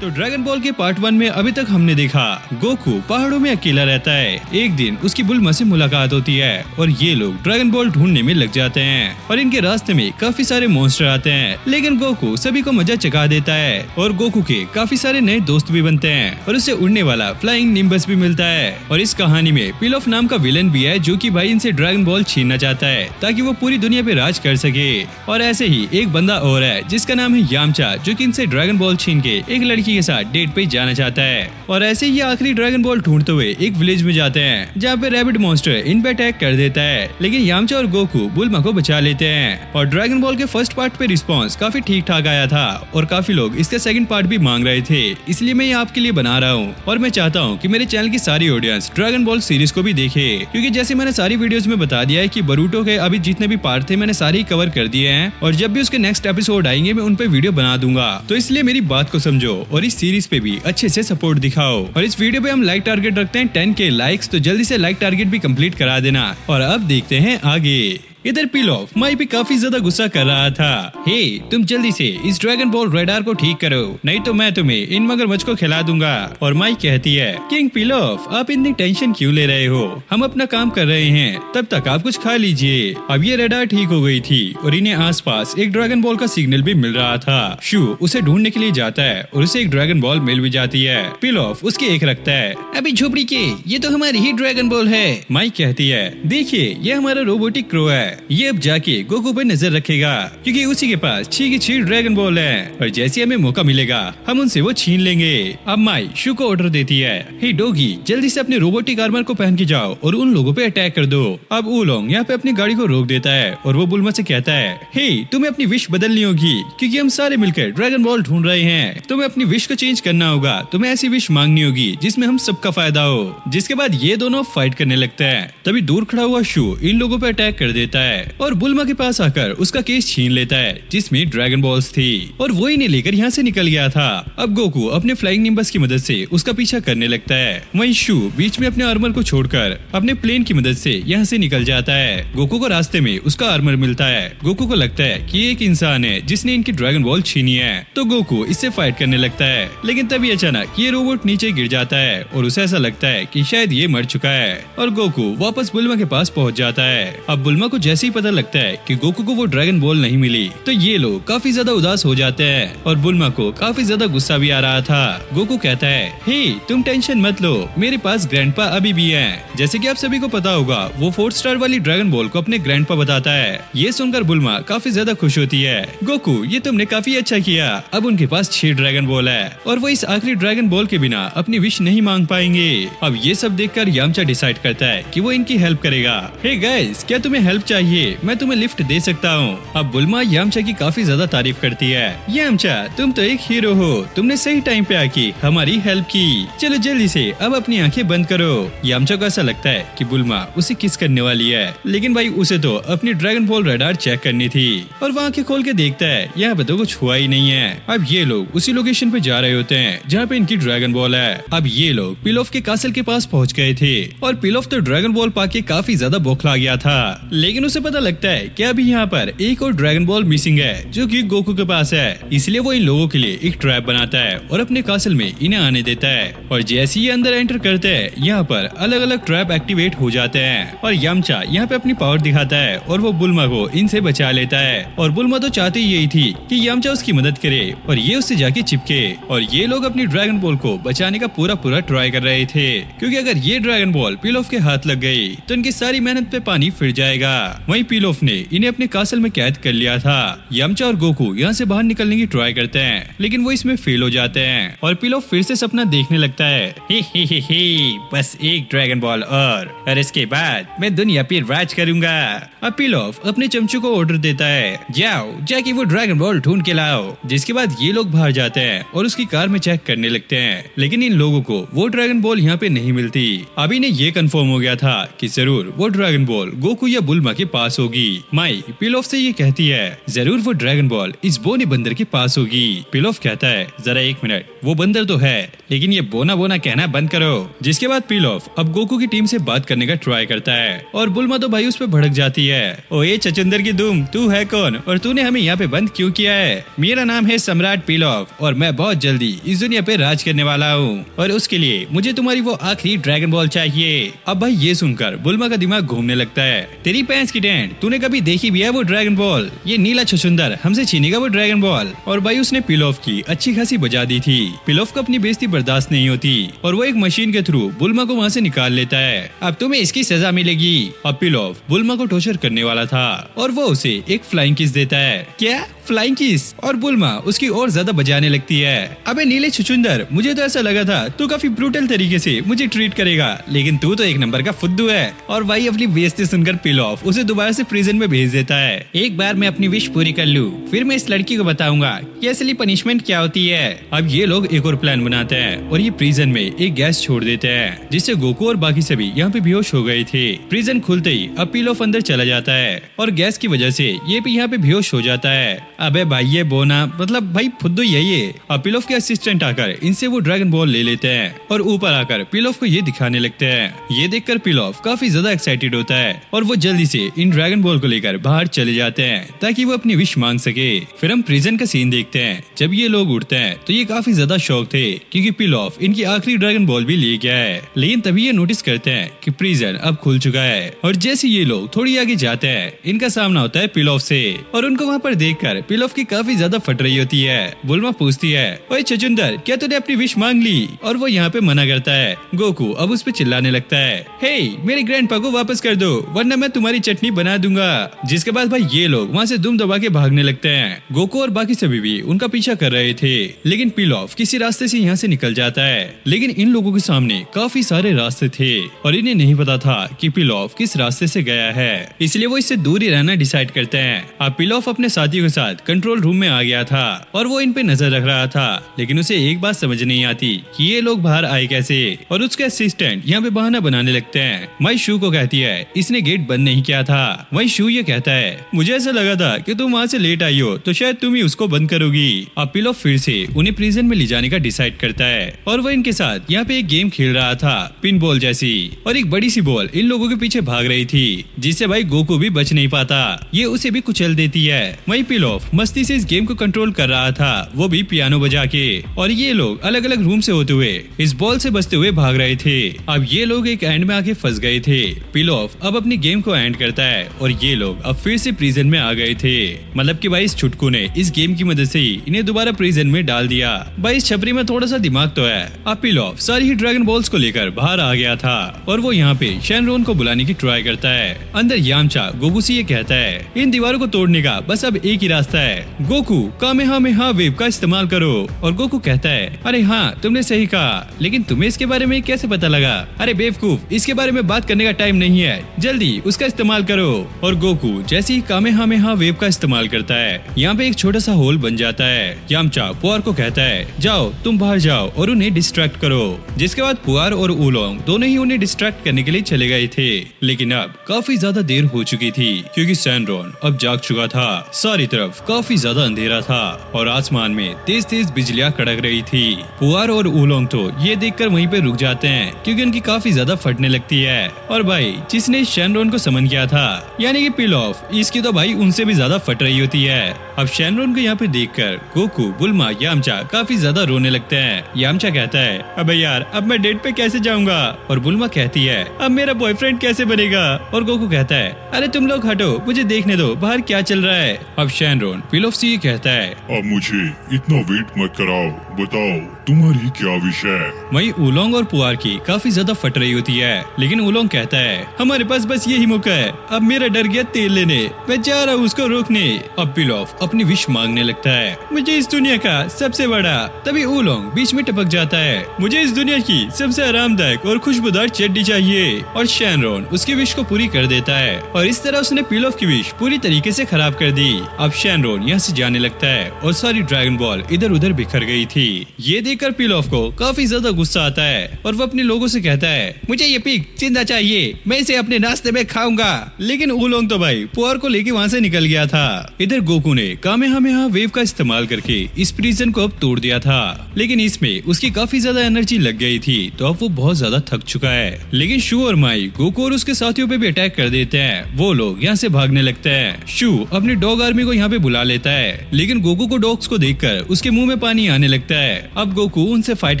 तो dragon ball के part 1 में अभी तक हमने देखा गोकू पहाड़ों में अकेला रहता है। एक दिन उसकी बुल्मा से मुलाकात होती है और ये लोग ड्रैगन बॉल ढूंढने में लग जाते हैं और इनके रास्ते में काफी सारे मॉन्स्टर आते हैं, लेकिन गोकू सभी को मजा चखा देता है और गोकू के काफी सारे नए दोस्त भी बनते हैं और उसे उड़ने वाला फ्लाइंग निम्बस भी मिलता है। और इस कहानी में पिलॉफ नाम का विलन भी है जो कि भाई इनसे ड्रैगन बॉल छीनना चाहता है ताकि वो पूरी दुनिया पे राज कर सके। और ऐसे ही एक बंदा और है जिसका नाम है यामचा जो कि इनसे ड्रैगन बॉल छीन के एक लड़की के साथ डेट पे जाना चाहता है। और ऐसे ही आखिरी ड्रैगन बॉल ढूंढते हुए एक विलेज में जाते हैं जहाँ पे रैबिट मॉन्स्टर इन पे अटैक कर देता है, लेकिन यामचा और गोकू बुल्मा को बचा लेते हैं। और ड्रैगन बॉल के फर्स्ट पार्ट पे रिस्पॉन्स काफी ठीक ठाक आया था और काफी लोग इसका सेकंड पार्ट भी मांग रहे थे, इसलिए मैं ये आपके लिए बना रहा हूँ। और मैं चाहता हूँ कि मेरे चैनल की सारी ऑडियंस ड्रैगन बॉल सीरीज को भी देखे, क्योंकि जैसे मैंने सारी वीडियोस में बता दिया है कि बरूटो के अभी जितने भी पार्ट थे मैंने सारे ही कवर कर दिए हैं और जब भी उसके नेक्स्ट एपिसोड आएंगे मैं उन पे वीडियो बना दूंगा। तो इसलिए मेरी बात को समझो और इस सीरीज पे भी अच्छे से सपोर्ट दिखाओ। और इस वीडियो पे हम लाइक टारगेट रखते हैं 10K लाइक्स, तो जल्दी से लाइक टारगेट भी कंप्लीट करा देना। और अब देखते हैं आगे। इधर पिलॉफ माई पे काफी ज्यादा गुस्सा कर रहा था। हे तुम जल्दी से इस ड्रैगन बॉल रेडार को ठीक करो, नहीं तो मैं तुम्हें इन मगरमच्छ को खिला दूंगा। और माई कहती है किंग पिलॉफ आप इतनी टेंशन क्यों ले रहे हो, हम अपना काम कर रहे हैं, तब तक आप कुछ खा लीजिए। अब ये रेडार ठीक हो गई थी और इन्हें आसपास एक ड्रैगन बॉल का सिग्नल भी मिल रहा था। शू उसे ढूंढने के लिए जाता है और उसे एक ड्रैगन बॉल मिल भी जाती है। पिलॉफ उसकी एक रखता है। अभी झोपड़ी के ये तो हमारी ही ड्रैगन बॉल है। माई कहती है देखिए ये हमारा रोबोटिक क्रो है, ये अब जाके गोकू पे नजर रखेगा क्योंकि उसी के पास 6 की 6 ड्रैगन बॉल है और जैसे हमें मौका मिलेगा हम उनसे वो छीन लेंगे। अब माई शू को ऑर्डर देती है, हे डॉगी जल्दी से अपने रोबोटिक आर्मर को पहन के जाओ और उन लोगों पे अटैक कर दो। अब ऊलोंग यहाँ पे अपनी गाड़ी को रोक देता है और वो बुल्मा से कहता है हे तुम्हें अपनी विश बदलनी होगी क्योंकि हम सारे मिलकर ड्रैगन बॉल ढूंढ रहे हैं, तुम्हें अपनी विश को चेंज करना होगा, तुम्हें ऐसी विश मांगनी होगी जिसमें हम सबका फायदा हो। जिसके बाद ये दोनों फाइट करने लगते हैं। तभी दूर खड़ा हुआ शू इन लोगों पे अटैक कर देता है और बुल्मा के पास आकर उसका केस छीन लेता है जिसमें ड्रैगन बॉल्स थी और वो इन्हें लेकर यहाँ से निकल गया था। अब गोकू अपने फ्लाइंग निम्बस की मदद से उसका पीछा करने लगता है। वहीं शू बीच में अपने आर्मर को छोड़कर अपने प्लेन की मदद से यहाँ से निकल जाता है। गोकू को रास्ते में उसका आर्मर मिलता है। गोकू को लगता है कि एक इंसान है जिसने इनकी ड्रैगन बॉल छीनी है, तो गोकू इससे फाइट करने लगता है, लेकिन तभी अचानक ये रोबोट नीचे गिर जाता है और उसे ऐसा लगता है कि शायद ये मर चुका है और गोकू वापस बुल्मा के पास पहुँच जाता है। अब बुल्मा को जैसे ही पता लगता है कि गोकू को वो ड्रैगन बॉल नहीं मिली तो ये लोग काफी ज्यादा उदास हो जाते हैं और बुल्मा को काफी ज्यादा गुस्सा भी आ रहा था। गोकू कहता है हे तुम टेंशन मत लो, मेरे पास ग्रैंडपा अभी भी हैं। जैसे कि आप सभी को पता होगा वो 4 स्टार वाली ड्रैगन बॉल को अपने ग्रैंडपा बताता है। ये सुनकर बुल्मा काफी ज्यादा खुश होती है। गोकू ये तुमने काफी अच्छा किया, अब उनके पास 6 ड्रैगन बॉल है और वो इस आखिरी ड्रैगन बॉल के बिना अपनी विश नहीं मांग पाएंगे। अब ये सब देखकर यामचा डिसाइड करता है कि वो इनकी हेल्प करेगा। हे गाइस क्या तुम्हें हेल्प चाहिए, मैं तुम्हें लिफ्ट दे सकता हूँ। अब बुल्मा यामचा की काफी ज्यादा तारीफ करती है। यामचा तुम तो एक हीरो हो, तुमने सही टाइम पे आके हमारी हेल्प की, चलो जल्दी से अब अपनी आंखें बंद करो। यामचा को ऐसा लगता है कि बुल्मा उसे किस करने वाली है, लेकिन भाई उसे तो अपनी ड्रैगन बॉल रेडार चेक करनी थी और वो आंखें खोल के देखता है यहाँ पे तो कुछ हुआ ही नहीं है। अब ये लोग उसी लोकेशन पे जा रहे होते हैं जहाँ पे इनकी ड्रैगन बॉल है। अब ये लोग पिलॉफ के कासल के पास पहुँच गए थे और पिलॉफ तो ड्रैगन बॉल पाके काफी ज्यादा बौखला गया था, लेकिन उसे पता लगता है कि अभी यहाँ पर एक और ड्रैगन बॉल मिसिंग है जो कि गोकू के पास है, इसलिए वो इन लोगों के लिए एक ट्रैप बनाता है और अपने कासल में इन्हें आने देता है। और जैसे ही अंदर एंटर करते हैं यहाँ पर अलग अलग ट्रैप एक्टिवेट हो जाते हैं और यामचा यहाँ पे अपनी पावर दिखाता है और वो बुल्मा को इनसे बचा लेता है। और बुल्मा तो चाहती यही थी कि यामचा उसकी मदद करे और ये उससे जाके चिपके और ये लोग अपनी ड्रैगन बॉल को बचाने का पूरा ट्राई कर रहे थे, क्योंकि अगर ये ड्रैगन बॉल पिलॉफ के हाथ लग गई तो इनकी सारी मेहनत पे पानी फिर जाएगा। वहीं पिलॉफ ने इन्हें अपने कासल में कैद कर लिया था। यामचा और गोकू यहाँ से बाहर निकलने की ट्राई करते हैं, लेकिन वो इसमें फेल हो जाते हैं और पिलॉफ फिर से सपना देखने लगता है। हे बस एक ड्रैगन बॉल और इसके बाद मैं दुनिया पे राज करूंगा। अब पिलॉफ अपने चमचों को ऑर्डर देता है, जाओ जाके वो ड्रैगन बॉल ढूंढ के लाओ। जिसके बाद ये लोग बाहर जाते हैं और उसकी कार में चेक करने लगते हैं, लेकिन इन लोगों को वो ड्रैगन बॉल यहाँ पे नहीं मिलती। अभी ने ये कंफर्म हो गया था कि जरूर वो ड्रैगन बॉल गोकू या बुल्मा के के पास होगी। माई पिलोफ से ये कहती है जरूर वो ड्रैगन बॉल इस बोने बंदर के पास होगी। पिलोफ कहता है जरा एक मिनट, वो बंदर तो है लेकिन ये बोना बोना कहना बंद करो। जिसके बाद पिलोफ अब गोकू की टीम से बात करने का ट्राई करता है और बुल्मा तो भाई उस पर भड़क जाती है। ओए चचुंदर की दुम, तू है कौन और तूने हमें यहाँ पे बंद क्यों किया है? मेरा नाम है सम्राट पिलोफ और मैं बहुत जल्दी इस दुनिया पे राज करने वाला हूँ और उसके लिए मुझे तुम्हारी वो आखिरी ड्रैगन बॉल चाहिए। अब भाई ये सुनकर बुल्मा का दिमाग घूमने लगता है। तेरी पैंस की टेंट, तूने कभी देखी भी है वो ड्रैगन बॉल? ये नीला छछुंदर हमसे छीनेगा वो ड्रैगन बॉल। और भाई उसने पिलोफ की अच्छी खासी बजा दी थी। पिलोफ को अपनी बेइज्जती बर्दाश्त नहीं होती और वो एक मशीन के थ्रू बुल्मा को वहाँ से निकाल लेता है। अब तुम्हें इसकी सजा मिलेगी। अब पिलोफ बुल्मा को टॉर्चर करने वाला था और वो उसे एक फ्लाइंग किस देता है। क्या फ्लाइंग किस? और बुल्मा उसकी और ज्यादा बजाने लगती है। अबे नीले छुचुंदर, मुझे तो ऐसा लगा था तू काफी ब्रूटल तरीके से मुझे ट्रीट करेगा, लेकिन तू तो एक नंबर का फुद्दू है। और भाई अपनी बेइज्जती सुनकर पिलोफ उसे दोबारा से प्रिजन में भेज देता है। एक बार मैं अपनी विश पूरी कर लूं, फिर मैं इस लड़की को बताऊंगा कि असली पनिशमेंट क्या होती है। अब ये लोग एक और प्लान बनाते हैं और ये प्रिजन में एक गैस छोड़ देते हैं जिससे गोकू और बाकी सभी यहाँ पे बेहोश हो गए थे। प्रिजन खुलते ही अब पिलोफ अंदर चला जाता है और गैस की वजह से ये भी यहाँ पे बेहोश हो जाता है। अबे भाई ये बोना मतलब भाई फुद्दू यही है। अब पिलोफ के असिस्टेंट आकर इनसे वो ड्रैगन बॉल ले लेते हैं और ऊपर आकर पिलोफ को ये दिखाने लगते हैं। ये देखकर पिलोफ काफी ज्यादा एक्साइटेड होता है और वो जल्दी से इन ड्रैगन बॉल को लेकर बाहर चले जाते हैं ताकि वो अपनी विश मांग सके। फिर हम प्रिजन का सीन देखते हैं। जब ये लोग उठते हैं तो ये काफी ज्यादा शौक थे क्योंकि पिलोफ इनकी आखिरी ड्रैगन बॉल भी ले गया है। लेकिन तभी ये नोटिस करते हैं कि प्रिजन अब खुल चुका है और जैसे ये लोग थोड़ी आगे जाते हैं इनका सामना होता है पिलोफ से और उनको वहाँ पर देखकर पिलोफ की काफी ज्यादा फट रही होती है। बुल्मा पूछती है ओए छछुंदर, क्या तूने अपनी विश मांग ली? और वो यहाँ पे मना करता है। गोकू अब उस पे चिल्लाने लगता है हे मेरे ग्रैंडपा को वापस कर दो वरना मैं तुम्हारी चटनी बना दूंगा। जिसके बाद भाई ये लोग वहाँ से दुम दबा के भागने लगते हैं। गोकू और बाकी सभी भी उनका पीछा कर रहे थे लेकिन पिलोफ किसी रास्ते से यहाँ से निकल जाता है। लेकिन इन लोगों के सामने काफी सारे रास्ते थे और इन्हें नहीं पता था कि पिलोफ किस रास्ते से गया है, इसलिए वो इससे दूर ही रहना डिसाइड करते हैं। अब पिलोफ अपने साथियों के साथ कंट्रोल रूम में आ गया था और वो इन पे नजर रख रहा था लेकिन उसे एक बात समझ नहीं आती कि ये लोग बाहर आए कैसे और उसके असिस्टेंट यहाँ पे बहाना बनाने लगते हैं। माई शू को कहती है इसने गेट बंद नहीं किया था। वही शू ये कहता है मुझे ऐसा लगा था कि तुम वहाँ से लेट आई हो तो शायद तुम ही उसको बंद करोगी। अब पिलोफ फिर से उन्हें प्रिजन में ले जाने का डिसाइड करता है और वो इनके साथ यहाँ पे एक गेम खेल रहा था पिन बॉल जैसी और एक बड़ी सी बॉल इन लोगों के पीछे भाग रही थी जिससे भाई गोकू भी बच नहीं पाता, ये उसे भी कुचल देती है। वही पिलोफ मस्ती से इस गेम को कंट्रोल कर रहा था, वो भी पियानो बजा के, और ये लोग अलग अलग रूम से होते हुए इस बॉल से बचते हुए भाग रहे थे। अब ये लोग एक एंड में आके फंस गए थे। पिलोफ अब अपनी गेम को एंड करता है और ये लोग अब फिर से प्रिजन में आ गए थे। मतलब कि भाई इस छुटकू ने इस गेम की मदद से ही इन्हें दोबारा प्रिजन में डाल दिया। भाई इस छपरी में थोड़ा सा दिमाग तो है। अब पिलोफ सारी ही ड्रैगन बॉल्स को लेकर बाहर आ गया था और वो यहाँ पे शेनरोन को बुलाने की ट्राई करता है। अंदर यामचा गोकू से ये कहता है इन दीवारों को तोड़ने का बस अब एक ही रास्ता है, गोकू कामेहामेहा वेव का इस्तेमाल करो। और गोकू कहता है अरे हाँ तुमने सही कहा, लेकिन तुम्हें इसके बारे में कैसे पता लगा? अरे बेवकूफ, इसके बारे में बात करने का टाइम नहीं है, जल्दी उसका इस्तेमाल करो। और गोकू जैसे ही कामेहामेहा वेव का इस्तेमाल करता है यहाँ पे एक छोटा सा होल बन जाता है। यामचा पुआर को कहता है जाओ तुम बाहर जाओ और उन्हें डिस्ट्रैक्ट करो। जिसके बाद पुआर और ऊलोंग दोनों ही उन्हें डिस्ट्रैक्ट करने के लिए चले गए थे, लेकिन अब काफी ज्यादा देर हो चुकी थी क्योंकि सैनरोन अब जाग चुका था। सारी तरफ काफी ज्यादा अंधेरा था और आसमान में तेज तेज बिजलियां कड़क रही थी। पुआर और ऊलोंग तो ये देखकर वहीं पे रुक जाते हैं क्योंकि उनकी काफी ज्यादा फटने लगती है। और भाई जिसने शैनरोन को समन किया था यानी कि पिलोफ, इसकी तो भाई उनसे भी ज्यादा फट रही होती है। अब शैनरोन को यहाँ पे देखकर गोकू, बुल्मा, यामचा काफी ज्यादा रोने लगते हैं। यामचा कहता है अबे यार अब मैं डेट पे कैसे जाऊंगा? और बुल्मा कहती है अब मेरा बॉयफ्रेंड कैसे बनेगा? और गोकू कहता है अरे तुम लोग हटो, मुझे देखने दो बाहर क्या चल रहा है। अब शैनरोन पिलोफ से ये कहता है अब मुझे इतना वेट मत कराओ, बताओ तुम्हारी क्या विश है? वही ऊलोंग और पुआर की काफी ज्यादा फट रही होती है, लेकिन ऊलोंग कहता है हमारे पास बस यही मौका है, अब मेरा डर गया तेल लेने, मैं जा रहा हूँ उसको रोकने। अब पिलोफ अपनी विश मांगने लगता है। मुझे इस दुनिया का सबसे बड़ा। तभी ओलोंग बीच में टपक जाता है। मुझे इस दुनिया की सबसे आरामदायक और खुशबूदार चड्डी चाहिए। और शैनरॉन उसकी विश को पूरी कर देता है और इस तरह उसने पिलॉफ की विश पूरी तरीके से खराब कर दी। अब शैनरॉन यहाँ से जाने लगता है और सारी ड्रैगन बॉल इधर उधर बिखर गई थी। ये देखकर पिलॉफ को काफी ज्यादा गुस्सा आता है और वो अपने लोगों से कहता है, मुझे ये पिग जिंदा चाहिए, मैं इसे अपने नाश्ते में खाऊंगा। लेकिन ओलोंग तो भाई पुआर को लेके वहाँ से निकल गया था। इधर गोकू ने कामेहामेहा वेव का इस्तेमाल करके इस प्रिजन को अब तोड़ दिया था, लेकिन इसमें उसकी काफी ज्यादा एनर्जी लग गई थी, तो अब वो बहुत ज्यादा थक चुका है। लेकिन शू और माई गोकू और उसके साथियों पे भी अटैक कर देते हैं। वो लोग यहाँ से भागने लगते हैं। शू अपनी डॉग आर्मी को यहाँ पे बुला लेता है, लेकिन गोकू को डॉग्स को देखकर उसके मुंह में पानी आने लगता है। अब गोकू उनसे फाइट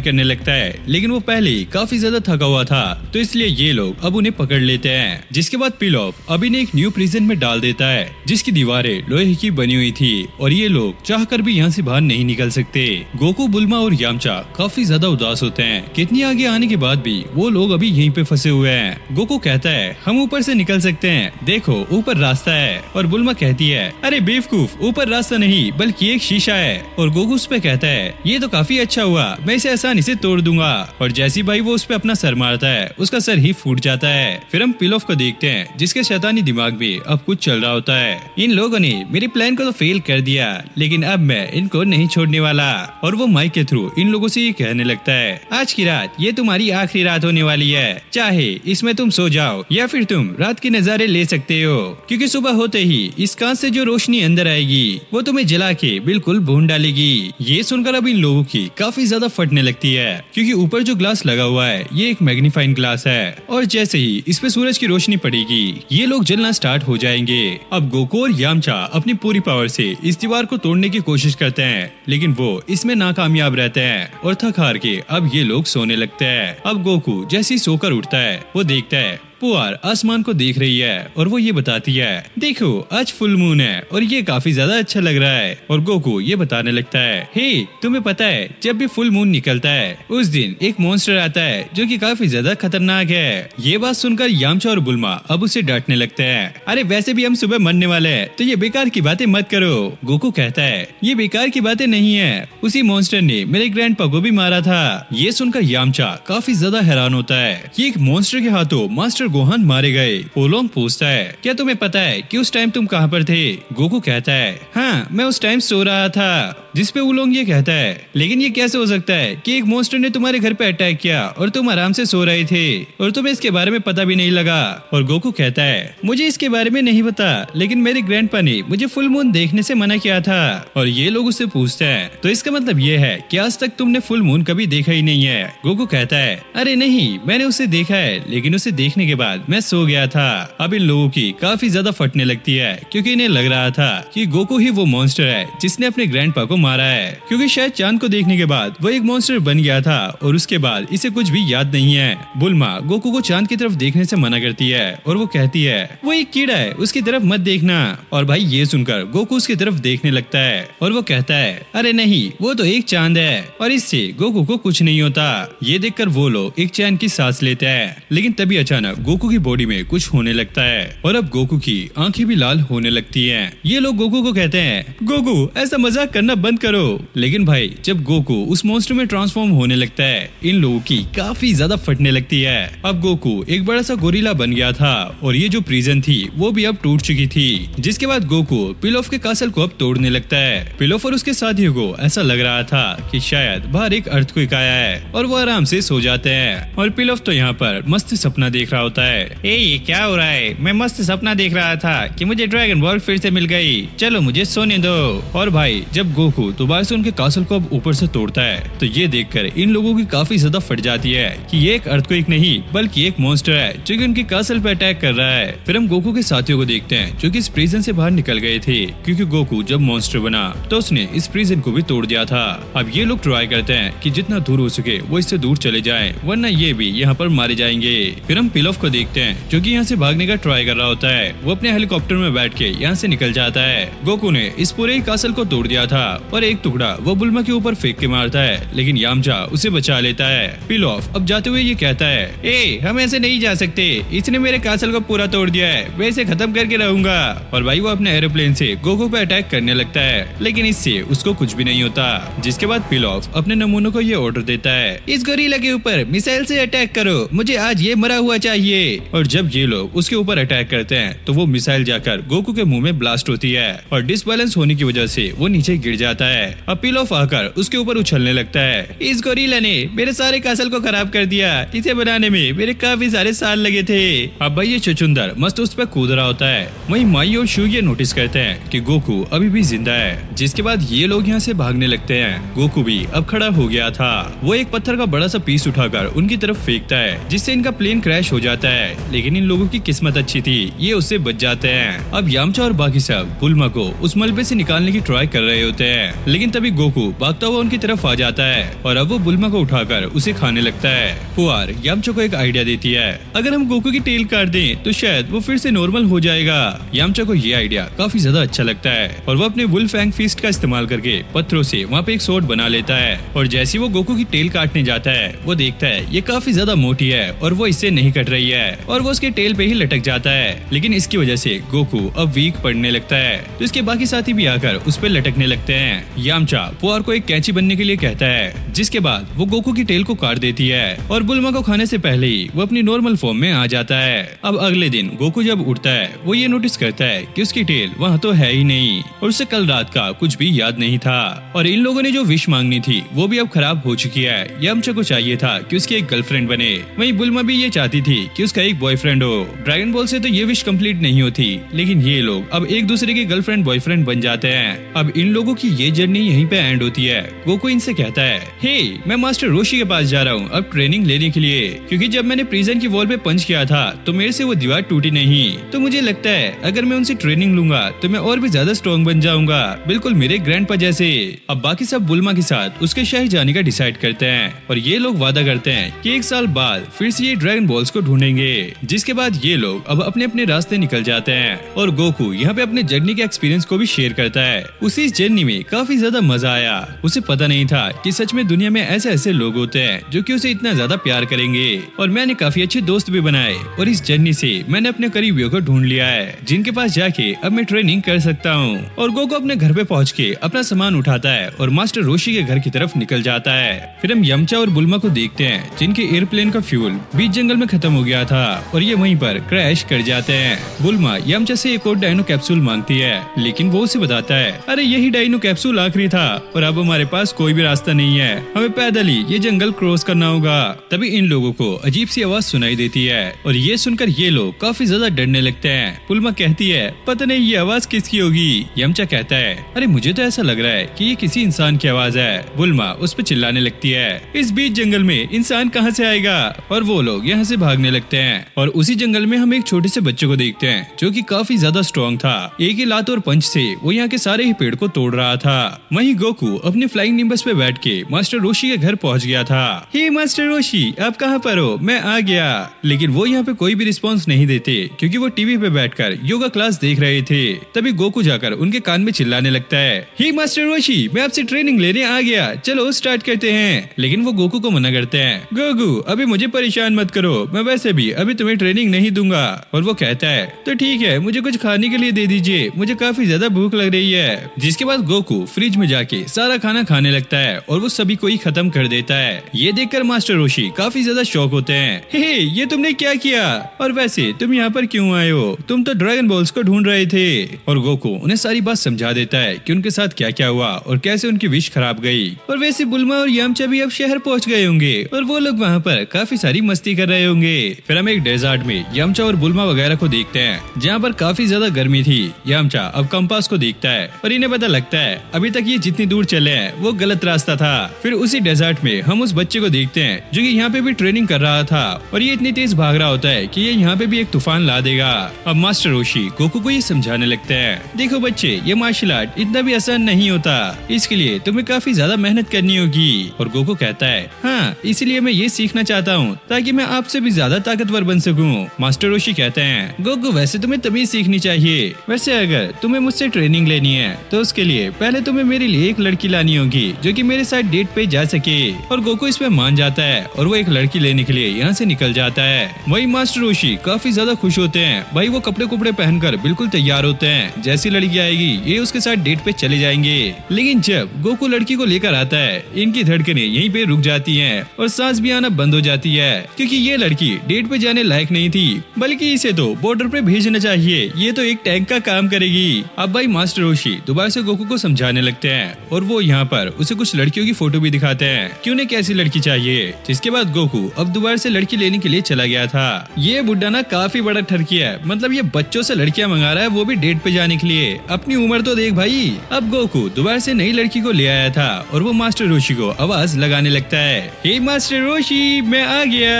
करने लगता है, लेकिन वो पहले ही काफी ज्यादा थका हुआ था, तो इसलिए ये लोग अब उन्हें पकड़ लेते हैं। जिसके बाद पिलॉफ अभी ने एक न्यू प्रिजन में डाल देता है, जिसकी दीवारें लोहे की बनी हुई थी और ये लोग चाहकर भी यहाँ से बाहर नहीं निकल सकते। गोकू, बुल्मा और यामचा काफी ज्यादा उदास होते हैं। कितनी आगे आने के बाद भी वो लोग अभी यहीं पे फंसे हुए हैं। गोकू कहता है, हम ऊपर से निकल सकते हैं, देखो ऊपर रास्ता है। और बुल्मा कहती है, अरे बेवकूफ, ऊपर रास्ता नहीं बल्कि एक शीशा है। और गोकू उस पे कहता है, ये तो काफी अच्छा हुआ, मैं इसे आसानी से तोड़ दूंगा। और जैसी भाई वो उस पे अपना सर मारता है, उसका सर ही फूट जाता है। फिर हम पिलॉफ को देखते हैं, जिसके शैतानी दिमाग में अब कुछ चल रहा होता है। इन लोगों ने मेरे प्लान को तो फेल कर दिया, लेकिन अब मैं इनको नहीं छोड़ने वाला। और वो माइक के थ्रू इन लोगों से ये कहने लगता है, आज की रात ये तुम्हारी आखिरी रात होने वाली है, चाहे इसमें तुम सो जाओ या फिर तुम रात के नजारे ले सकते हो, क्योंकि सुबह होते ही इस कांच से जो रोशनी अंदर आएगी वो तुम्हें जला के बिल्कुल भून डालेगी। ये सुनकर अब इन लोगों की काफी ज्यादा फटने लगती है, क्योंकि ऊपर जो ग्लास लगा हुआ है ये एक मैग्नीफाइंग ग्लास है और जैसे ही इस पे सूरज की रोशनी पड़ेगी ये लोग जलना स्टार्ट हो जाएंगे। अब गोकू और यामचा अपनी पूरी पावर से इस दीवार को तोड़ने की कोशिश करते हैं, लेकिन वो इसमें नाकामयाब रहते हैं और थक हार के अब ये लोग सोने लगते हैं। अब गोकू जैसे ही सोकर उठता है वो देखता है पुआर आसमान को देख रही है और वो ये बताती है, देखो आज फुल मून है और ये काफी ज्यादा अच्छा लग रहा है। और गोकू ये बताने लगता है, हे तुम्हें पता है जब भी फुल मून निकलता है उस दिन एक मॉन्स्टर आता है जो कि काफी ज्यादा खतरनाक है। ये बात सुनकर यामचा और बुल्मा अब उसे डांटने लगते हैं, अरे वैसे भी हम सुबह मरने वाले हैं, तो ये बेकार की बातें मत करो। गोकू कहता है, ये बेकार की बातें नहीं है, उसी मॉन्स्टर ने मेरे ग्रैंडपा को भी मारा था। ये सुनकर यामचा काफी ज्यादा हैरान होता है कि एक मॉन्स्टर के हाथों मास्टर गोहान मारे गए। ओलोंग पूछता है, क्या तुम्हें पता है कि उस टाइम तुम कहाँ पर थे? गोकू कहता है, हाँ मैं उस टाइम सो रहा था। जिस पे ओलोंग ये कहता है, लेकिन ये कैसे हो सकता है कि एक मॉन्स्टर ने तुम्हारे घर पे अटैक किया और तुम आराम से सो रहे थे और तुम्हें इसके बारे में पता भी नहीं लगा? और गोकू कहता है, मुझे इसके बारे में नहीं पता, लेकिन मेरे ग्रैंडपा ने मुझे फुल मून देखने से मना किया था। और ये लोग उससे पूछते हैं, तो इसका मतलब ये है कि आज तक तुमने फुल मून कभी देखा ही नहीं है? गोकू कहता है, अरे नहीं मैंने उसे देखा है, लेकिन उसे देखने के बाद मैं सो गया था। अब इन लोगों की काफी ज्यादा फटने लगती है, क्योंकि इन्हें लग रहा था कि गोकू ही वो मॉन्स्टर है जिसने अपने ग्रैंडपा को मारा है, क्योंकि शायद चांद को देखने के बाद वो एक मॉन्स्टर बन गया था और उसके बाद इसे कुछ भी याद नहीं है। बुल्मा गोकू को चांद की तरफ देखने से मना करती है और वो कहती है, वो एक कीड़ा है, उसकी तरफ मत देखना। और भाई ये सुनकर गोकू उसकी तरफ देखने लगता है और वो कहता है, अरे नहीं वो तो एक चांद है और इससे गोकू को कुछ नहीं होता। ये देखकर वो लोग एक चैन की सांस लेते हैं, लेकिन तभी अचानक गोकू की बॉडी में कुछ होने लगता है और अब गोकू की आंखें भी लाल होने लगती हैं। ये लोग गोकू को कहते हैं, गोकू ऐसा मजाक करना बंद करो। लेकिन भाई जब गोकू उस मॉन्स्टर में ट्रांसफॉर्म होने लगता है इन लोगों की काफी ज्यादा फटने लगती है। अब गोकू एक बड़ा सा गोरिल्ला बन गया था और ये जो प्रिजन थी वो भी अब टूट चुकी थी। जिसके बाद गोकू पिलॉफ के कासल को अब तोड़ने लगता है। पिलॉफ और उसके साथियों को ऐसा लग रहा था कि शायद बाहर एक अर्थक्वेक आया है और वो आराम से सो जाते हैं। और पिलॉफ तो यहाँ पर मस्त सपना देख रहा होता है, ये क्या हो रहा है? मैं मस्त सपना देख रहा था कि मुझे ड्रैगन बॉल फिर से मिल गई, चलो मुझे सोने दो। और भाई जब गोकू दोबारा से उनके कासल को अब ऊपर से तोड़ता है तो ये देखकर इन लोगों की काफी ज्यादा फट जाती है कि ये एक अर्थक्वेक नहीं बल्कि एक मॉन्स्टर है जो कि उनके कासल पे अटैक कर रहा है। फिर हम गोकू के साथियों को देखते हैं जो कि इस प्रिजन से बाहर निकल गए थे, क्योंकि गोकू जब मॉन्स्टर बना तो उसने इस प्रिजन को भी तोड़ दिया था। अब ये लोग ट्राई करते हैं कि जितना दूर हो सके वो इससे दूर चले जाएं, वरना ये भी यहाँ पर मारे जाएंगे। फिर हम पिलॉफ को देखते हैं जो कि यहाँ से भागने का ट्राई कर रहा होता है। वो अपने हेलीकॉप्टर में बैठ के यहाँ से निकल जाता है। गोकू ने इस पूरे कासल को तोड़ दिया था और एक टुकड़ा वो बुल्मा के ऊपर फेंक के मारता है, लेकिन यामचा उसे बचा लेता है। पिलॉफ अब जाते हुए ये कहता है, ए हम ऐसे नहीं जा सकते, इसने मेरे कासल को पूरा तोड़ दिया है, मैं इसे खत्म करके रहूंगा। और भाई वो अपने एरोप्लेन से गोकू पे अटैक करने लगता है, लेकिन इससे उसको कुछ भी नहीं होता। जिसके बाद पिलॉफ अपने नमूनों को ये ऑर्डर देता है, इस गोरिल्ला के ऊपर मिसाइल से अटैक करो, मुझे आज ये मरा हुआ चाहिए। और जब ये लोग उसके ऊपर अटैक करते हैं तो वो मिसाइल जाकर गोकू के मुंह में ब्लास्ट होती है और डिसबैलेंस होने की वजह से वो नीचे गिर जाता है। अब पिलॉफ आकर उसके ऊपर उछलने लगता है, इस गोरिल्ला ने मेरे सारे कासल को खराब कर दिया, इसे बनाने में मेरे काफी सारे साल लगे थे। अब भाई ये चुचुंदर मस्त उस पर कूद रहा होता है। वहीं माई और शू ये नोटिस करते हैं कि गोकू अभी भी जिंदा है। जिसके बाद ये लोग यहाँ से भागने लगते हैं। गोकू भी अब खड़ा हो गया था। वो एक पत्थर का बड़ा सा पीस उठाकर उनकी तरफ फेंकता है, जिससे इनका प्लेन क्रैश हो जाता है। लेकिन इन लोगों की किस्मत अच्छी थी, ये उससे बच जाते हैं। अब यामचा और बाकी सब बुल्मा को उस मलबे से निकालने की ट्राई कर रहे होते हैं, लेकिन तभी गोकू भागता हुआ उनकी तरफ आ जाता है और अब वो बुल्मा को उठाकर उसे खाने लगता है। पुआर यामचा को एक आइडिया देती है, अगर हम गोकू की टेल काट दें तो शायद वो फिर से नॉर्मल हो जाएगा। यामचा को ये आइडिया काफी ज्यादा अच्छा लगता है और वो अपने वुल्फ फैंग फिस्ट का इस्तेमाल करके पत्थरों से वहाँ पे एक स्वॉर्ड बना लेता है। और जैसे वो गोकू की टेल काटने जाता है वो देखता है ये काफी ज्यादा मोटी है और वो इससे नहीं कट रही है और वो उसके टेल पे ही लटक जाता है। लेकिन इसकी वजह से गोकू अब वीक पड़ने लगता है, तो इसके बाकी साथी भी आकर उस पर लटकने लगते हैं। यामचा पुआर को एक कैंची बनने के लिए कहता है, जिसके बाद वो गोकू की टेल को काट देती है और बुल्मा को खाने से पहले ही वो अपनी नॉर्मल फॉर्म में आ जाता है। अब अगले दिन गोकू जब उठता है वो ये नोटिस करता है कि उसकी टेल वहाँ तो है ही नहीं और उसे कल रात का कुछ भी याद नहीं था और इन लोगों ने जो विश मांगनी थी वो भी अब खराब हो चुकी है। यामचा को चाहिए था कि उसकी एक गर्लफ्रेंड बने, वहीं बुल्मा भी ये चाहती थी कि उसका एक बॉयफ्रेंड हो। ड्रैगन बॉल से तो ये विश कंप्लीट नहीं होती, लेकिन ये लोग अब एक दूसरे के गर्लफ्रेंड बॉयफ्रेंड बन जाते हैं। अब इन लोगों की ये जर्नी यहीं पे एंड होती है। गोकू इनसे कहता है, हे मैं मास्टर रोशी के पास जा रहा हूँ अब ट्रेनिंग लेने के लिए, क्योंकि जब मैंने प्रिजन की वॉल पे पंच किया था तो मेरे से वो दीवार टूटी नहीं, तो मुझे लगता है अगर मैं उनसे ट्रेनिंग लूंगा तो मैं और भी ज्यादा स्ट्रॉन्ग बन जाऊंगा, बिल्कुल मेरे ग्रैंडपा जैसे। अब बाकी सब बुल्मा के साथ उसके शहर जाने का डिसाइड करते हैं और ये लोग वादा करते हैं कि 1 साल बाद फिर से ये ड्रैगन बॉल्स को ढूंढेंगे। जिसके बाद ये लोग अब अपने अपने रास्ते निकल जाते हैं और गोकू यहाँ पे अपने जर्नी के एक्सपीरियंस को भी शेयर करता है। उसी जर्नी में काफी ज्यादा मजा आया। उसे पता नहीं था कि सच में दुनिया में ऐसे ऐसे लोग होते हैं जो कि उसे इतना ज्यादा प्यार करेंगे और मैंने काफी अच्छे दोस्त भी बनाए और इस जर्नी से मैंने अपने करीबियों को ढूंढ लिया है जिनके पास जाके अब मैं ट्रेनिंग कर सकता हूँ। और गोकू अपने घर पे पहुँच के अपना सामान उठाता है और मास्टर रोशी के घर की तरफ निकल जाता है। फिर हम यमचा और बुल्मा को देखते हैं जिनके एयरप्लेन का फ्यूल बीच जंगल में खत्म हो गया था और ये वहीं पर क्रैश कर जाते हैं। बुल्मा यमचा से एक और डायनो कैप्सूल मांगती है, लेकिन वो उसे बताता है, अरे यही डायनो कैप्सूल आखिरी था और अब हमारे पास कोई भी रास्ता नहीं है, हमें पैदल ही ये जंगल क्रॉस करना होगा। तभी इन लोगों को अजीब सी आवाज सुनाई देती है और ये सुनकर ये लोग काफी ज्यादा डरने लगते हैं। बुल्मा कहती है, पता नहीं ये आवाज किसकी होगी। यमचा कहता है, अरे मुझे तो ऐसा लग रहा है कि ये किसी इंसान की आवाज है। बुल्मा उस पर चिल्लाने लगती है, इस बीच जंगल में इंसान कहाँ से आएगा। और वो लोग यहाँ से भागने लगते हैं और उसी जंगल में हम एक छोटे से बच्चे को देखते हैं जो कि काफी ज्यादा स्ट्रॉन्ग था। एक ही लात और पंच से वो यहाँ के सारे ही पेड़ को तोड़ रहा था। वहीं गोकू अपने फ्लाइंग निम्बस पे बैठ के मास्टर रोशी के घर पहुँच गया था। हे मास्टर रोशी, आप कहाँ पर हो, मैं आ गया। लेकिन वो यहाँ पे कोई भी रिस्पॉन्स नहीं देते क्योंकि वो टीवी पे बैठकर योगा क्लास देख रहे थे। तभी गोकू जाकर उनके कान में चिल्लाने लगता है, हे मास्टर रोशी, मैं आपसे ट्रेनिंग लेने आ गया, चलो स्टार्ट करते हैं। लेकिन वो गोकू को मना करते हैं, गोकू अभी मुझे परेशान मत करो, मैं वैसे भी अभी तुम्हें ट्रेनिंग नहीं दूंगा। और वो कहता है, तो ठीक है, मुझे कुछ खाने के लिए दे दीजिए, मुझे काफी ज्यादा भूख लग रही है। जिसके बाद गोकू फ्रिज में जाके सारा खाना खाने लगता है और वो सभी को ही खत्म कर देता है। ये देखकर मास्टर रोशी काफी ज्यादा शॉक होते हैं। हे ये तुमने क्या किया, और वैसे तुम यहाँ पर क्यों आए हो, तुम तो ड्रैगन बॉल्स को ढूंढ रहे थे। और गोकू उन्हें सारी बात समझा देता है कि उनके साथ क्या क्या हुआ और कैसे उनकी विश खराब गई। और वैसे बुल्मा और यामचा भी अब शहर पहुँच गए होंगे और वो लोग वहाँ पर काफी सारी मस्ती कर रहे होंगे। फिर हम एक डेजर्ट में यामचा और बुल्मा वगैरह को देखते हैं जहाँ पर काफी ज्यादा गर्मी थी। यामचा अब कंपास को देखता है और इन्हें पता लगता है अभी तक ये जितनी दूर चले हैं वो गलत रास्ता था। फिर उसी डेजर्ट में हम उस बच्चे को देखते हैं जो कि यहाँ पे भी ट्रेनिंग कर रहा था और ये इतनी तेज भाग रहा होता है कि ये यहाँ पे भी एक तूफान ला देगा। अब मास्टर रोशी गोकू को ये समझाने लगते हैं, देखो बच्चे, ये मार्शल आर्ट इतना भी आसान नहीं होता, इसके लिए तुम्हें काफी ज्यादा मेहनत करनी होगी। और गोकू कहता है, हाँ इसलिए मैं ये सीखना चाहता हूँ ताकि मैं आपसे भी ज्यादा ताकतवर बन सकूँ। मास्टर रोशी कहते हैं, गोकू वैसे तुम्हें तमीज सीखनी चाहिए, वैसे अगर तुम्हें मुझसे ट्रेनिंग लेनी है तो उसके लिए पहले तुम्हें मेरे लिए एक लड़की लानी होगी जो कि मेरे साथ डेट पे जा सके। और गोकू इस पे मान जाता है और वो एक लड़की लेने के लिए यहाँ से निकल जाता है। वही मास्टर रोशी काफी ज्यादा खुश होते हैं। भाई वो कपड़े कुपड़े पहनकर बिल्कुल तैयार होते हैं। जैसी लड़की आएगी ये उसके साथ डेट पे चले जाएंगे। लेकिन जब गोकू लड़की को लेकर आता है इनकी धड़कनें यहीं पे रुक जाती हैं और सांस भी आना बंद हो जाती है, क्योंकि ये लड़की डेट पे जाने लायक नहीं थी, बल्कि इसे तो बॉर्डर पे भेजना चाहिए। ये तो एक टैंक का काम करेगी। अब भाई मास्टर रोशी दोबारा से गोकू को समझाने लगते हैं और वो यहाँ पर उसे कुछ लड़कियों की फोटो भी दिखाते हैं कि उन्हें कैसी लड़की चाहिए। जिसके बाद गोकू अब दोबारा से लड़की लेने के लिए चला गया था। ये बुड्ढा ना काफी बड़ा ठरकी है, मतलब ये बच्चों से लड़कियां मंगा रहा है, वो भी डेट पे जाने के लिए। अपनी उम्र तो देख भाई। अब गोकू दोबारा से नई लड़की को ले आया था और वो मास्टर रोशी को आवाज लगाने लगता है, हे मास्टर रोशी मैं आ गया।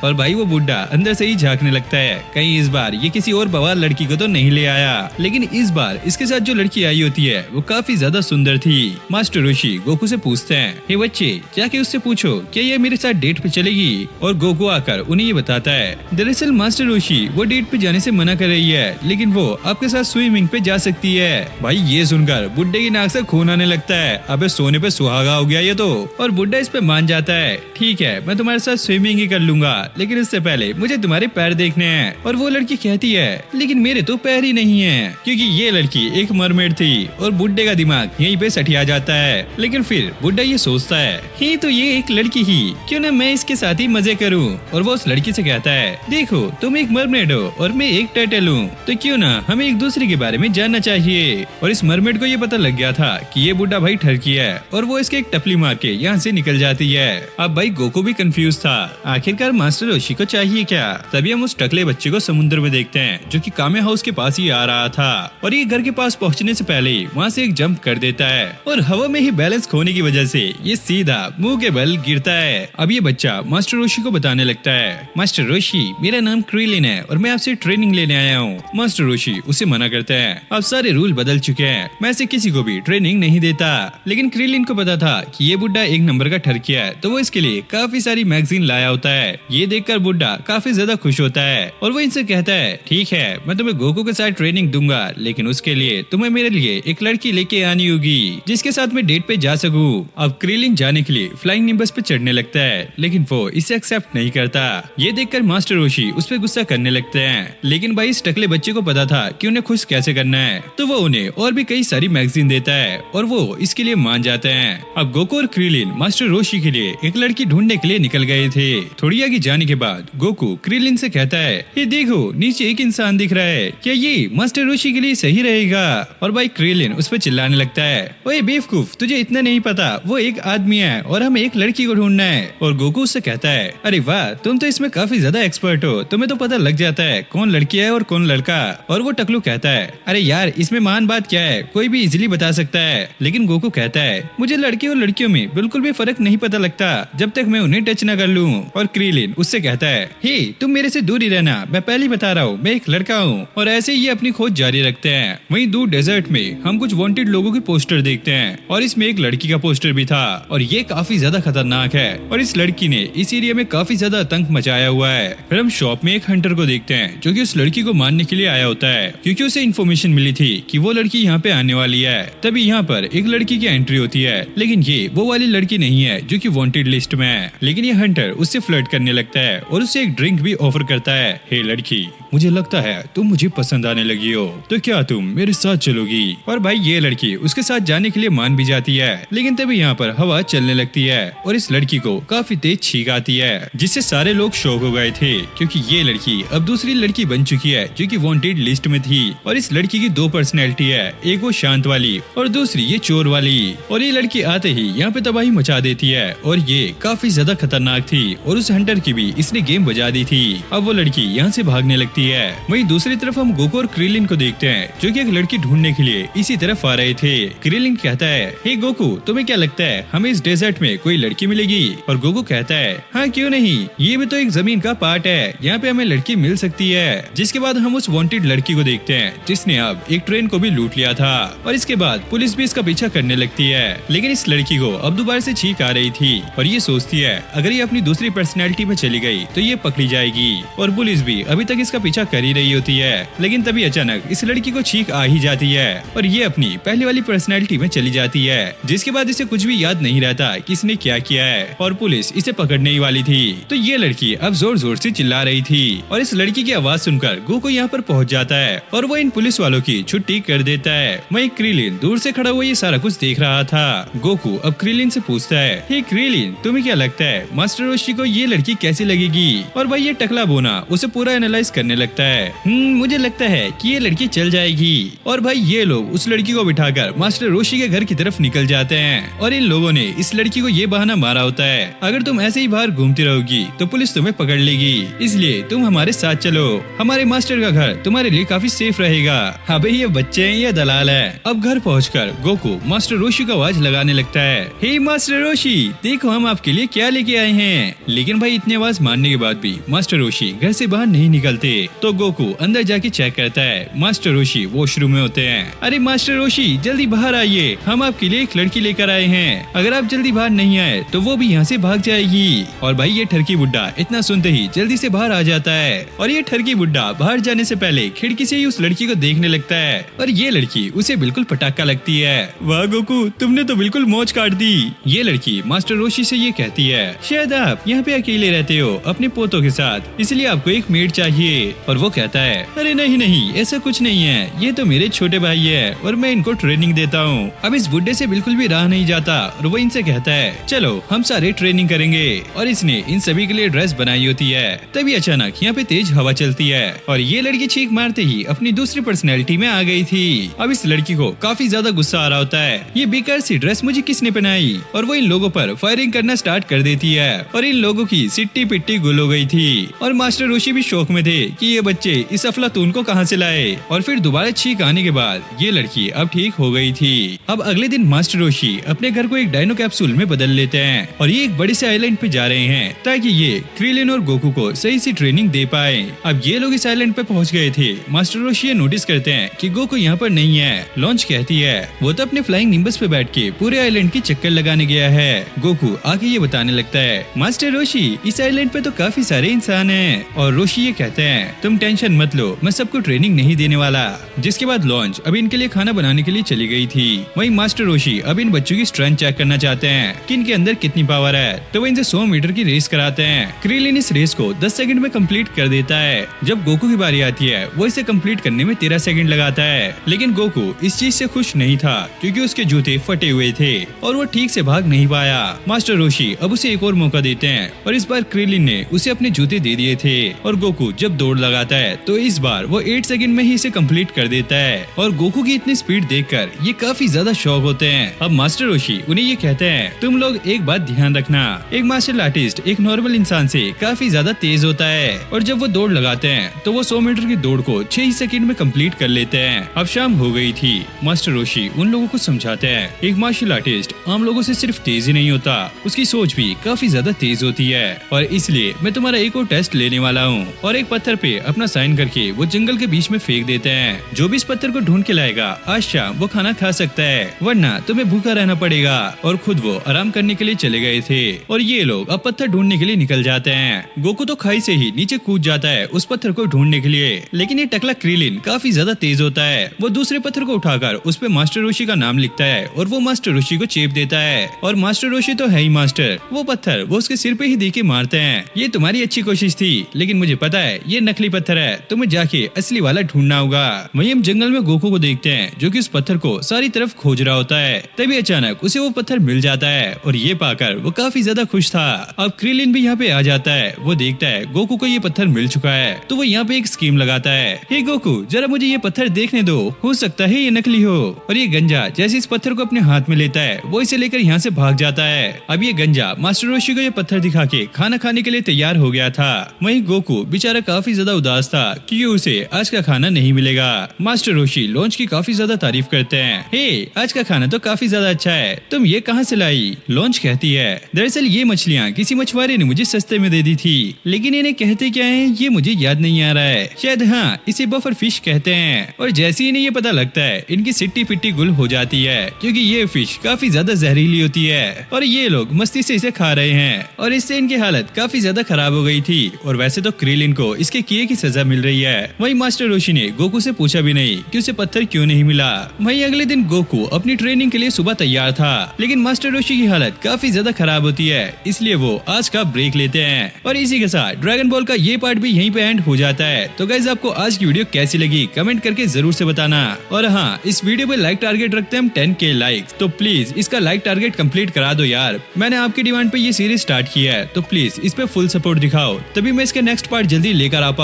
और भाई वो बुड्ढा अंदर से ही झांकने लगता है कहीं इस बार ये किसी और बवाल लड़की को तो नहीं ले आया। लेकिन इस बार इसके साथ जो लड़की आई होती है वो काफी ज्यादा सुंदर थी। मास्टर रोशी गोकू से पूछते हैं, हे बच्चे जाके उससे पूछो क्या ये मेरे साथ डेट पे चलेगी। और गोकू आकर उन्हें ये बताता है, दरअसल मास्टर रोशी वो डेट पे जाने से मना कर रही है, लेकिन वो आपके साथ स्विमिंग पे जा सकती है। भाई ये सुनकर बुड्ढे की नाक से खून आने लगता है। अबे सोने पे सुहागा हो गया ये तो। और बुड्ढा इस पे मान जाता है, ठीक है मैं तुम्हारे साथ स्विमिंग ही कर लूंगा, लेकिन इससे पहले मुझे तुम्हारे पैर देखने हैं। और वो लड़की कहती है, लेकिन मेरे तो पैर ही नहीं है, क्योंकि ये लड़की एक मरमेड थी। और बुड्ढे का दिमाग यहीं पे सठिया जाता है। लेकिन फिर बुड्ढा ये सोचता है, ही तो ये एक लड़की ही, क्यों ना मैं इसके साथ ही मजे करूं। और वो उस लड़की से कहता है, देखो तुम एक मरमेड हो और मैं एक टर्टल हूँ, तो क्यों ना हमें एक दूसरे के बारे में जानना चाहिए। और इस मरमेड को ये पता लग गया था कि ये बुड्ढा भाई ठरकी है और वो इसके एक टपली मार के यहाँ से निकल जाती है। अब भाई गोकू भी कंफ्यूज था, आखिरकार मास्टर रोशी को चाहिए क्या। तभी हम उस टकले बच्चे को समुद्र में देखते हैं जो कि कामे हाउस के पास ही आ रहा था और ये घर के पास पहुंचने से पहले वहाँ से एक जंप कर देता है और हवा में ही बैलेंस खोने की वजह से ये सीधा मुंह के बल गिरता है। अब ये बच्चा मास्टर रोशी को बताने लगता है, मास्टर रोशी मेरा नाम क्रिलिन है और मैं आपसे ट्रेनिंग लेने आया हूँ। मास्टर रोशी उसे मना करते हैं, अब सारे रूल बदल चुके हैं, मैं ऐसे किसी को भी ट्रेनिंग नहीं देता। लेकिन क्रिलिन को पता था कि ये बुड्ढा एक नंबर का ठरकिया है, तो वो इसके लिए काफी सारी मैगजीन लाया होता है। ये देखकर बुड्ढा काफी ज्यादा खुश होता है और वो इनसे कहता है, ठीक है मैं तुम्हें गोकू के साथ ट्रेनिंग दूंगा, लेकिन उसके लिए तुम्हें मेरे लिए एक लड़की लेके आनी होगी जिसके साथ मैं डेट पे जा सकूं। अब क्रिलिन जाने के लिए फ्लाइंग निम्बस पे चढ़ने लगता है, लेकिन वो इसे एक्सेप्ट नहीं करता। ये देखकर मास्टर रोशी उस पे गुस्सा करने लगते हैं, लेकिन भाई इस टकले बच्चे को पता था कि उन्हें खुश कैसे करना है, तो वो उन्हें और भी कई सारी मैगजीन देता है और वो इसके लिए मान जाते हैं। अब गोकू और क्रिलिन मास्टर रोशी के लिए एक लड़की ढूंढने के लिए निकल गए थे। थोड़ी आगे जाने के बाद गोकू क्रिलिन से कहता है, ये देखो नीचे एक इंसान दिख रहा है, क्या ये मास्टर रोशी के लिए सही रहेगा। और भाई क्रिलिन उस पर चिल्लाने लगता है, ओए बेवकूफ तुझे इतना नहीं पता, वो एक आदमी है और हमें एक लड़की को ढूंढना है। और गोकू उससे कहता है, अरे वाह तुम तो इसमें काफी ज्यादा एक्सपर्ट हो, तुम्हें तो पता लग जाता है कौन लड़की है और कौन लड़का। और वो टकलू कहता है, अरे यार इसमें महान बात क्या है, कोई भी इजीली बता सकता है। लेकिन गोकू कहता है, मुझे लड़के और लड़कियों में बिल्कुल भी फर्क नहीं पता लगता जब तक मैं उन्हें टच न कर लूं। और क्रिलिन उससे कहता है, हे तुम मेरे से दूर ही रहना, मैं पहले बता रहा हूँ मैं एक लड़का हूँ। और ऐसे ही ये अपनी खोज जारी रखते हैं। वहीं दूर डेजर्ट में हम कुछ वांटेड लोगों के पोस्टर देखते हैं और इसमें एक लड़की का पोस्टर भी था और ये काफी ज्यादा खतरनाक है और इस लड़की ने इस एरिया में काफी ज्यादा आतंक मचाया हुआ है। फिर हम शॉप में एक हंटर को देखते हैं जो कि उस लड़की को मारने के लिए आया होता है, क्योंकि उसे इन्फॉर्मेशन मिली थी कि वो लड़की यहाँ पे आने वाली है। तभी यहाँ पर एक लड़की की एंट्री होती है, लेकिन ये वो वाली लड़की नहीं है जो कि वांटेड लिस्ट में है। लेकिन ये हंटर उससे फ्लर्ट करने लगता है और उसे एक ड्रिंक भी ऑफर करता है, हे लड़की मुझे लगता है तुम मुझे पसंद आने लगी हो, तो क्या तुम मेरे साथ चलोगी। और भाई ये लड़की उसके साथ जाने के लिए मान भी जाती है, लेकिन तभी यहाँ पर हवा चलने लगती है और इस लड़की को काफी तेज छींक आती है, जिससे सारे लोग शॉक हो गए थे, क्योंकि ये लड़की अब दूसरी लड़की बन चुकी है जो कि वांटेड लिस्ट में थी। और इस लड़की की दो पर्सनैलिटी है, एक वो शांत वाली और दूसरी ये चोर वाली। और ये लड़की आते ही यहाँ पे तबाही मचा देती है और ये काफी ज्यादा खतरनाक थी और उस हंटर की भी इसने गेम बजा दी थी। अब वो लड़की यहाँ से भागने लगती है। वहीं दूसरी तरफ हम गोकू और क्रिलिन को देखते हैं जो कि एक लड़की ढूंढने के लिए इसी तरफ आ रहे थे। क्रिलिन कहता है, हे गोकू तुम्हें क्या लगता है हमें इस डेजर्ट में कोई लड़की मिलेगी। और गोकू कहता है, हाँ क्यों नहीं, ये भी तो एक जमीन का पार्ट है, यहाँ पे हमें लड़की मिल सकती है। जिसके बाद हम उस वांटेड लड़की को देखते हैं जिसने अब एक ट्रेन को भी लूट लिया था और इसके बाद पुलिस भी इसका पीछा करने लगती है। लेकिन इस लड़की को अब दोबारा से छींक आ रही थी और ये सोचती है अगर ये अपनी दूसरी पर्सनैलिटी में चली गई तो ये पकड़ी जाएगी और पुलिस भी अभी तक इसका पीछा कर ही रही होती है, लेकिन तभी अचानक इस लड़की को छींक आ ही जाती है और ये अपनी पहले वाली पर्सनैलिटी में चली जाती है, जिसके बाद इसे कुछ भी याद नहीं रहता कि इसने क्या किया है और पुलिस इसे पकड़ने ही वाली थी। तो ये लड़की अब जोर जोर से चिल्ला रही थी और इस लड़की की आवाज सुनकर गोकू यहाँ पर पहुँच जाता है और वो इन पुलिस वालों की छुट्टी कर देता है। वहीं क्रिलिन दूर से खड़ा हुआ ये सारा कुछ देख रहा था। गोकू अब क्रिलिन से पूछता है, हे क्रिलिन, तुम्हें क्या लगता है मास्टर रोशी को ये लड़की कैसी लगेगी? और भाई ये टकला बोना उसे पूरा एनालाइज करने लगता है। मुझे लगता है कि ये लड़की चल जाएगी। और भाई ये लोग उस लड़की को बिठाकर मास्टर रोशी के घर की तरफ निकल जाते हैं और इन लोगों ने इस लड़की को ये बहाना मारा होता है, अगर तुम ऐसे ही बाहर घूमती रहोगी तो पुलिस तुम्हें पकड़ लेगी, इसलिए तुम हमारे साथ चलो, हमारे मास्टर का घर तुम्हारे लिए काफी सेफ रहेगा। अबे ये बच्चे हैं या दलाल है। अब घर पहुंचकर गोकू मास्टर रोशी का आवाज लगाने लगता है, हे मास्टर रोशी, देखो हम आपके लिए क्या लेके आए हैं। लेकिन भाई इतनी आवाज मारने के बाद भी मास्टर रोशी घर से बाहर नहीं निकलते। तो गोकू अंदर जाके चेक करता है, मास्टर रोशी वॉशरूम में होते हैं। अरे मास्टर रोशी, जल्दी बाहर आइए, हम आपके लिए एक लड़की लेकर आए हैं, अगर आप जल्दी बाहर नहीं आए तो वो भी यहाँ से भाग जाएगी। और भाई ये ठरकी बुड्ढा इतना सुनते ही जल्दी से बाहर आ जाता है और ये ठरकी बुड्ढा बाहर जाने से पहले खिड़की से ही उस लड़की को देखने लगता है और ये लड़की उसे बिल्कुल पटाखा लगती है। वाह गोकू, तुमने तो बिल्कुल मौज काट दी। ये लड़की मास्टर रोशी से ये कहती है, शायद आप यहाँ पे अकेले रहते हो अपने पोतों के साथ, इसलिए आपको एक मेड चाहिए। और वो कहता है, अरे नहीं नहीं, ऐसा कुछ नहीं है, ये तो मेरे छोटे भाई है और मैं इनको ट्रेनिंग देता हूँ। अब इस बुड्ढे से बिल्कुल भी रहा नहीं जाता और वो इनसे कहता है, चलो हम सारे ट्रेनिंग करेंगे। और इसने इन सभी के लिए ड्रेस बनाई होती है। तभी अचानक यहाँ पे तेज हवा चलती है और ये लड़की चीख मारते ही अपनी दूसरी पर्सनैलिटी में आ गई थी। अब इस लड़की को काफी ज्यादा गुस्सा आ रहा होता है, ये बेकार सी ड्रेस मुझे किसने पहनाई? और वो इन लोगों पर फायरिंग करना स्टार्ट कर देती है और इन लोगों की सिट्टी पिट्टी गुल हो गई थी। और मास्टर रोशी भी शौक में थे कि ये बच्चे इस अफलातून को कहां से लाए। और फिर दोबारा छींक आने के बाद ये लड़की अब ठीक हो गई थी। अब अगले दिन मास्टर रोशी अपने घर को एक डायनो कैप्सूल में बदल लेते हैं और ये एक बड़े से आइलैंड पे जा रहे हैं ताकि ये क्रिलिन और गोकू को सही से ट्रेनिंग दे पाए। अब ये लोग इस आइलैंड पे पहुंच गए थे। मास्टर रोशी नोटिस करते हैं कि गोकू यहाँ पर नहीं है। लॉन्च कहती है वो तो अपने फ्लाइंग निम्बस पे बैठ के पूरे आइलैंड की चक्कर लगाने गया है। गोकू आके ये बताने लगता है, मास्टर रोशी, इस आइलैंड पे तो काफी सारे इंसान हैं। और रोशी ये कहते हैं, तुम टेंशन मत लो, मैं सबको ट्रेनिंग नहीं देने वाला। जिसके बाद लॉन्च अब इनके लिए खाना बनाने के लिए चली गई थी। वहीं मास्टर रोशी अब इन बच्चों की स्ट्रेंथ चेक करना चाहते हैं कि इनके अंदर कितनी पावर है, तो वो इनसे 100 मीटर की रेस कराते हैं। क्रिलिन इस रेस को 10 सेकंड में कंप्लीट कर देता है। जब गोकू की बारी आती है वो इसे कंप्लीट करने में 13 सेकंड लगाता है। लेकिन गोकू इस चीज से खुश नहीं था क्योंकि उसके जूते फटे हुए थे और वो ठीक से भाग नहीं पाया। मास्टर रोशी अब उसे एक और मौका देते हैं और इस बार क्रिलिन ने उसे अपने जूते दे दिए थे। और गोकू जब दौड़ लगाता है तो इस बार वो 8 सेकंड में ही इसे कंप्लीट कर देता है। और गोकू की इतनी स्पीड देखकर ये काफी ज्यादा शॉक होते हैं। अब मास्टर रोशी उन्हें ये कहते हैं, तुम लोग एक बात ध्यान रखना, एक मार्शल आर्टिस्ट एक नॉर्मल इंसान से काफी ज्यादा तेज होता है और जब वो दौड़ लगाते हैं तो वो 100 मीटर की दौड़ को 6 सेकंड में कंप्लीट कर लेते हैं। अब शाम हो गई थी। मास्टर रोशी उन लोगों को समझाते हैं, एक मार्शल आर्टिस्ट आम लोगों से सिर्फ तेज ही नहीं होता, उसकी सोच भी काफी ज्यादा तेज होती है। और इसलिए मैं तुम्हारा एक और टेस्ट लेने वाला हूँ। और एक पत्थर पे अपना साइन करके वो जंगल के बीच में फेंक देते हैं। जो भी इस पत्थर को ढूंढ के लाएगा आज शाम वो खाना खा सकता है, वरना तुम्हें भूखा रहना पड़ेगा। और खुद वो आराम करने के लिए चले गए थे और ये लोग अब पत्थर ढूंढने के लिए निकल जाते हैं। गोकू तो खाई से ही नीचे कूद जाता है उस पत्थर को ढूंढने के लिए, लेकिन ये टकला क्रिलिन काफी ज्यादा तेज होता है। वो दूसरे पत्थर को उठाकर उस पे मास्टर रोशी का नाम लिखता है और वो मास्टर रोशी को चेप देता है। और मास्टर रोशी तो है ही मास्टर, वो पत्थर वो उसके सिर पे ही दे के मारते हैं। ये तुम्हारी अच्छी कोशिश थी, लेकिन मुझे पता है ये नकली पत्थर है, तुम्हें जाके असली वाला ढूंढना होगा। वहीं हम जंगल में गोकू को देखते हैं जो कि उस पत्थर को सारी तरफ खोज रहा होता है। तभी अचानक उसे वो पत्थर मिल जाता है और ये पाकर वो काफी ज्यादा खुश था। अब क्रिलिन भी यहाँ पे आ जाता है। वो देखता है गोकू को ये पत्थर मिल चुका है तो वो यहाँ पे एक स्कीम लगाता है, हे गोकू, जरा मुझे ये पत्थर देखने दो, हो सकता है ये नकली हो। और ये गंजा जैसे इस पत्थर को अपने हाथ में लेता है वो इसे लेकर यहाँ से भाग जाता है। अब ये गंजा मास्टर रोशी को ये पत्थर दिखा के खाना खाने के लिए तैयार हो गया था। वहीं गोकू बेचारा काफी ज्यादा उदास था क्योंकि उसे आज का खाना नहीं मिलेगा। मास्टर रोशी लॉन्च की काफी ज्यादा तारीफ करते हैं, हे आज का खाना तो काफी ज्यादा अच्छा है, तुम ये कहाँ से लाई? लॉन्च कहती है, दरअसल ये मछलियाँ किसी मछुआरे ने मुझे सस्ते में दे दी थी, लेकिन इन्हें कहते क्या है ये मुझे याद नहीं आ रहा है, शायद हाँ इसे बफर फिश कहते हैं। और जैसे ही इन्हें ये पता लगता है इनकी सिट्टी पिट्टी गुल हो जाती है क्योंकि ये फिश काफी ज्यादा जहरीली होती है और ये लोग मस्ती से इसे खा रहे हैं और इससे इनकी हालत काफी ज्यादा खराब हो गई थी। और वैसे तो क्रिलिन को इसके किए की सजा मिल रही है। वहीं मास्टर रोशी ने गोकू से पूछा भी नहीं कि उसे पत्थर क्यों नहीं मिला। वहीं अगले दिन गोकू अपनी ट्रेनिंग के लिए सुबह तैयार था, लेकिन मास्टर रोशी की हालत काफी ज्यादा खराब होती है, इसलिए वो आज का ब्रेक लेते हैं। और इसी के साथ ड्रैगन बॉल का ये पार्ट भी यहीं पे एंड हो जाता है। तो गाइस आपको आज की वीडियो कैसी लगी कमेंट करके जरूर से बताना। और हाँ, इस वीडियो पे लाइक टारगेट रखते हैं हम 10K लाइक्स, तो प्लीज इसका लाइक टारगेट कंप्लीट करा दो यार। मैंने आपकी डिमांड पे ये सीरीज स्टार्ट की है, तो प्लीज इस पे फुल सपोर्ट दिखाओ, तभी मैं इसके नेक्स्ट पार्ट जल्दी लेकर आ पाऊंगा।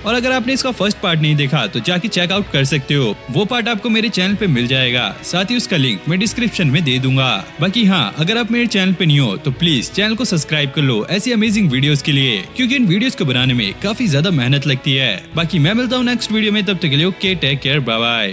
और अगर आपने इसका फर्स्ट पार्ट नहीं देखा तो जाके चेकआउट कर सकते हो, वो पार्ट आपको मेरे चैनल पे मिल जाएगा, साथ ही उसका लिंक मैं डिस्क्रिप्शन में दे दूंगा। बाकी हाँ, अगर आप मेरे चैनल पे नहीं हो तो प्लीज चैनल को सब्सक्राइब कर लो ऐसी अमेजिंग वीडियोस के लिए, क्योंकि इन वीडियोस को बनाने में काफी ज्यादा मेहनत लगती है। बाकी मैं मिलता हूँ नेक्स्ट वीडियो में, तब तक के लिए okay, take care, bye bye.